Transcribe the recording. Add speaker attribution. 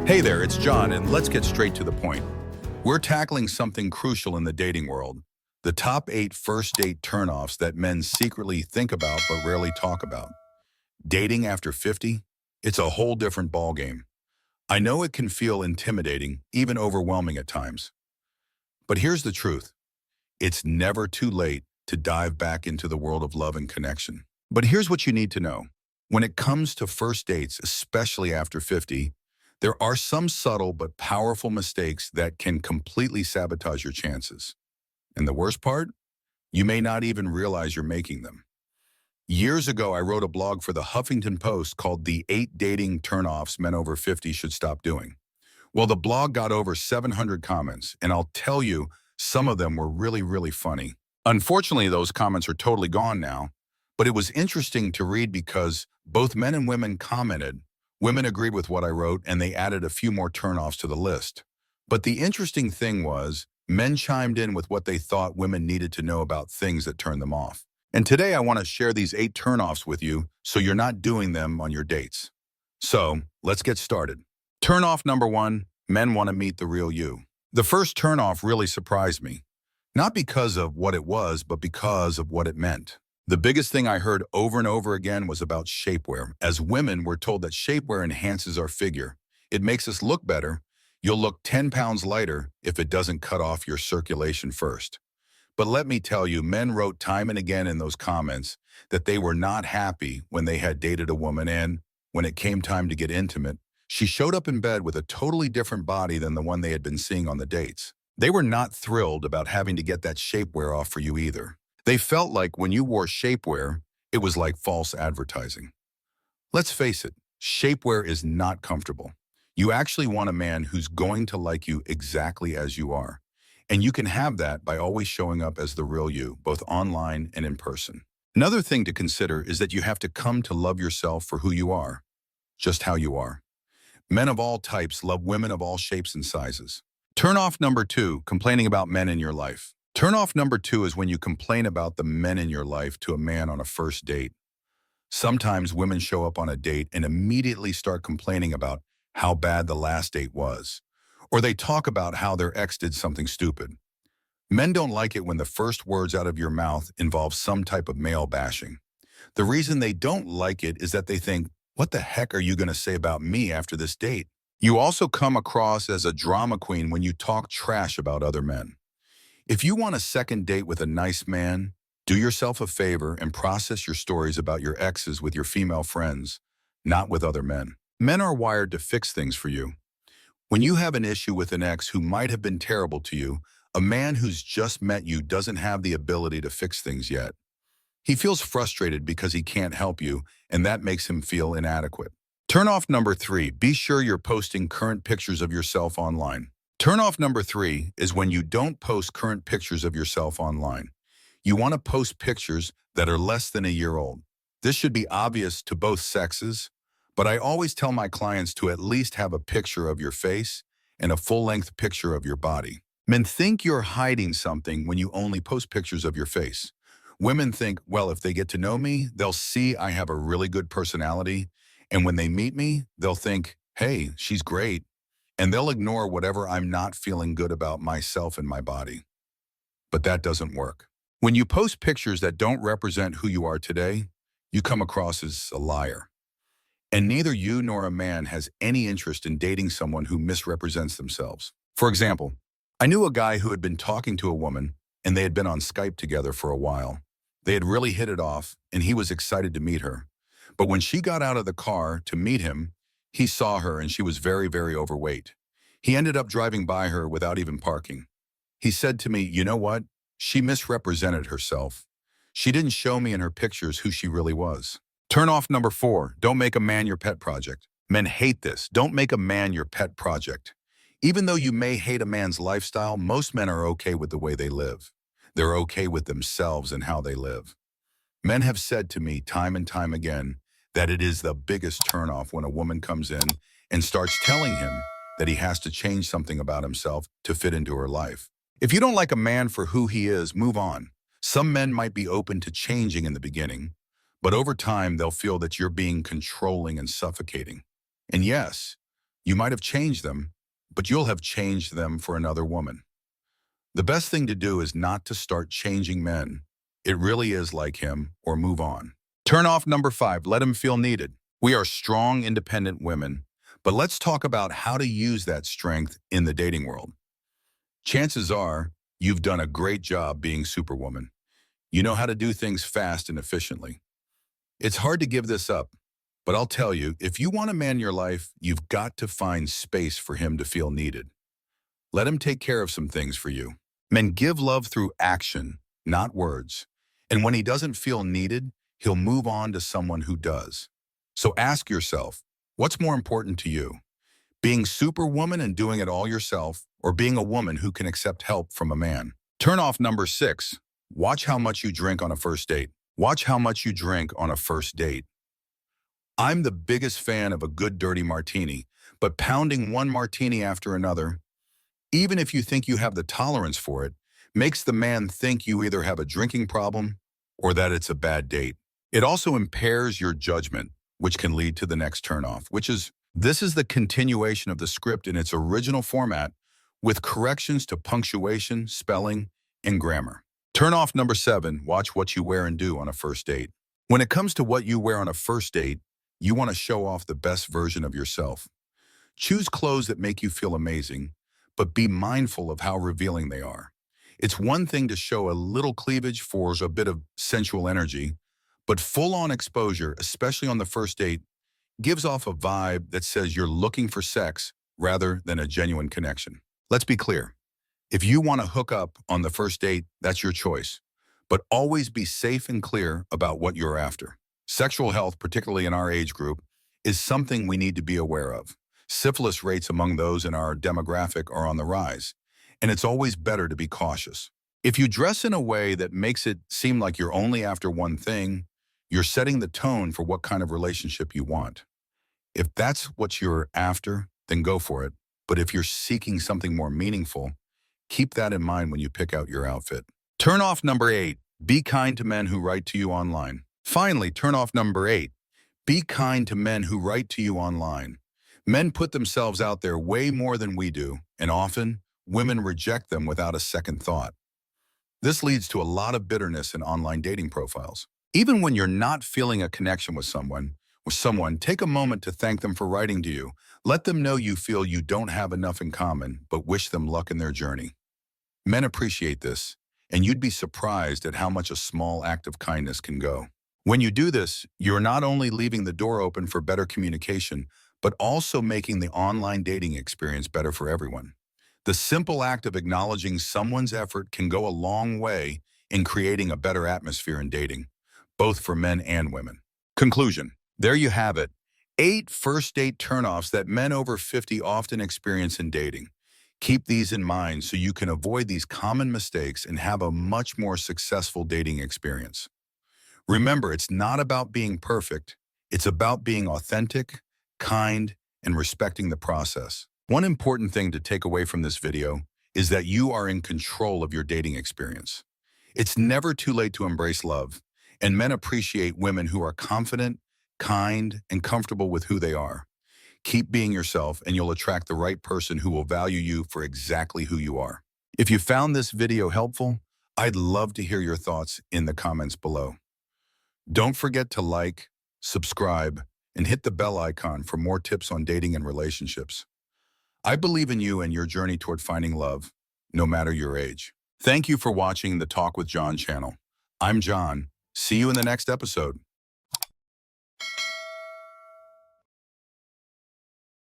Speaker 1: Hey there, it's John, and let's get straight to the point. We're tackling something crucial in the dating world, the top 8 first date turnoffs that men secretly think about but rarely talk about. Dating after 50? It's a whole different ballgame. I know it can feel intimidating, even overwhelming at times. But here's the truth. It's never too late to dive back into the world of love and connection. But here's what you need to know. When it comes to first dates, especially after 50, there are some subtle but powerful mistakes that can completely sabotage your chances. And the worst part? You may not even realize you're making them. Years ago, I wrote a blog for the Huffington Post called The 8 Dating Turnoffs Men Over 50 Should Stop Doing. Well, the blog got over 700 comments, and I'll tell you, some of them were really, really funny. Unfortunately, those comments are totally gone now, but it was interesting to read because both men and women commented. Women agreed with what I wrote, and they added a few more turnoffs to the list. But the interesting thing was, men chimed in with what they thought women needed to know about things that turned them off. And today I want to share these 8 turnoffs with you so you're not doing them on your dates. So, let's get started. Turnoff number 1, men want to meet the real you. The first turnoff really surprised me. Not because of what it was, but because of what it meant. The biggest thing I heard over and over again was about shapewear. As women, we're told that shapewear enhances our figure. It makes us look better. You'll look 10 pounds lighter if it doesn't cut off your circulation first. But let me tell you, men wrote time and again in those comments that they were not happy when they had dated a woman, and when it came time to get intimate, she showed up in bed with a totally different body than the one they had been seeing on the dates. They were not thrilled about having to get that shapewear off for you either. They felt like when you wore shapewear, it was like false advertising. Let's face it, shapewear is not comfortable. You actually want a man who's going to like you exactly as you are. And you can have that by always showing up as the real you, both online and in person. Another thing to consider is that you have to come to love yourself for who you are, just how you are. Men of all types love women of all shapes and sizes. Turnoff number 2, complaining about men in your life. Turnoff number 2 is when you complain about the men in your life to a man on a first date. Sometimes women show up on a date and immediately start complaining about how bad the last date was. Or they talk about how their ex did something stupid. Men don't like it when the first words out of your mouth involve some type of male bashing. The reason they don't like it is that they think, what the heck are you going to say about me after this date? You also come across as a drama queen when you talk trash about other men. If you want a second date with a nice man, do yourself a favor and process your stories about your exes with your female friends, not with other men. Men are wired to fix things for you. When you have an issue with an ex who might have been terrible to you, a man who's just met you doesn't have the ability to fix things yet. He feels frustrated because he can't help you, and that makes him feel inadequate. Turnoff number 3, be sure you're posting current pictures of yourself online. Turnoff number 3 is when you don't post current pictures of yourself online. You want to post pictures that are less than a year old. This should be obvious to both sexes, but I always tell my clients to at least have a picture of your face and a full-length picture of your body. Men think you're hiding something when you only post pictures of your face. Women think, well, if they get to know me, they'll see I have a really good personality, and when they meet me, they'll think, hey, she's great, and they'll ignore whatever I'm not feeling good about myself and my body. But that doesn't work. When you post pictures that don't represent who you are today, you come across as a liar. And neither you nor a man has any interest in dating someone who misrepresents themselves. For example, I knew a guy who had been talking to a woman, and they had been on Skype together for a while. They had really hit it off, and he was excited to meet her. But when she got out of the car to meet him, he saw her and she was very, very overweight. He ended up driving by her without even parking. He said to me, you know what? She misrepresented herself. She didn't show me in her pictures who she really was. Turnoff number 4, don't make a man your pet project. Men hate this. Don't make a man your pet project. Even though you may hate a man's lifestyle, most men are okay with the way they live. They're okay with themselves and how they live. Men have said to me time and time again that it is the biggest turnoff when a woman comes in and starts telling him that he has to change something about himself to fit into her life. If you don't like a man for who he is, move on. Some men might be open to changing in the beginning, But over time, they'll feel that you're being controlling and suffocating. And yes, you might have changed them, but you'll have changed them for another woman. The best thing to do is not to start changing men. It really is like him, or move on. Turn off number 5, let him feel needed. We are strong, independent women, but let's talk about how to use that strength in the dating world. Chances are you've done a great job being Superwoman. You know how to do things fast and efficiently. It's hard to give this up, but I'll tell you, if you want a man in your life, you've got to find space for him to feel needed. Let him take care of some things for you. Men give love through action, not words. And when he doesn't feel needed, he'll move on to someone who does. So ask yourself, what's more important to you? Being Superwoman and doing it all yourself, or being a woman who can accept help from a man? Turn off number 6. Watch how much you drink on a first date. Watch how much you drink on a first date. I'm the biggest fan of a good dirty martini, but pounding one martini after another, even if you think you have the tolerance for it, makes the man think you either have a drinking problem or that it's a bad date. It also impairs your judgment, which can lead to the next turnoff, this is the continuation of the script in its original format with corrections to punctuation, spelling, and grammar. Turn off number 7, watch what you wear and do on a first date. When it comes to what you wear on a first date, you want to show off the best version of yourself. Choose clothes that make you feel amazing, but be mindful of how revealing they are. It's one thing to show a little cleavage for a bit of sensual energy, but full-on exposure, especially on the first date, gives off a vibe that says you're looking for sex rather than a genuine connection. Let's be clear. If you want to hook up on the first date, that's your choice. But always be safe and clear about what you're after. Sexual health, particularly in our age group, is something we need to be aware of. Syphilis rates among those in our demographic are on the rise, and it's always better to be cautious. If you dress in a way that makes it seem like you're only after one thing, you're setting the tone for what kind of relationship you want. If that's what you're after, then go for it. But if you're seeking something more meaningful, keep that in mind when you pick out your outfit. Turn off number 8. Be kind to men who write to you online. Finally, turn off number 8. Be kind to men who write to you online. Men put themselves out there way more than we do, and often, women reject them without a second thought. This leads to a lot of bitterness in online dating profiles. Even when you're not feeling a connection with someone, take a moment to thank them for writing to you. Let them know you feel you don't have enough in common, but wish them luck in their journey. Men appreciate this, and you'd be surprised at how much a small act of kindness can go. When you do this, you're not only leaving the door open for better communication, but also making the online dating experience better for everyone. The simple act of acknowledging someone's effort can go a long way in creating a better atmosphere in dating, both for men and women. Conclusion. There you have it. 8 first date turnoffs that men over 50 often experience in dating. Keep these in mind so you can avoid these common mistakes and have a much more successful dating experience. Remember, it's not about being perfect. It's about being authentic, kind, and respecting the process. One important thing to take away from this video is that you are in control of your dating experience. It's never too late to embrace love, and men appreciate women who are confident, kind, and comfortable with who they are. Keep being yourself, and you'll attract the right person who will value you for exactly who you are. If you found this video helpful, I'd love to hear your thoughts in the comments below. Don't forget to like, subscribe, and hit the bell icon for more tips on dating and relationships. I believe in you and your journey toward finding love, no matter your age. Thank you for watching the Talk with John channel. I'm John. See you in the next episode.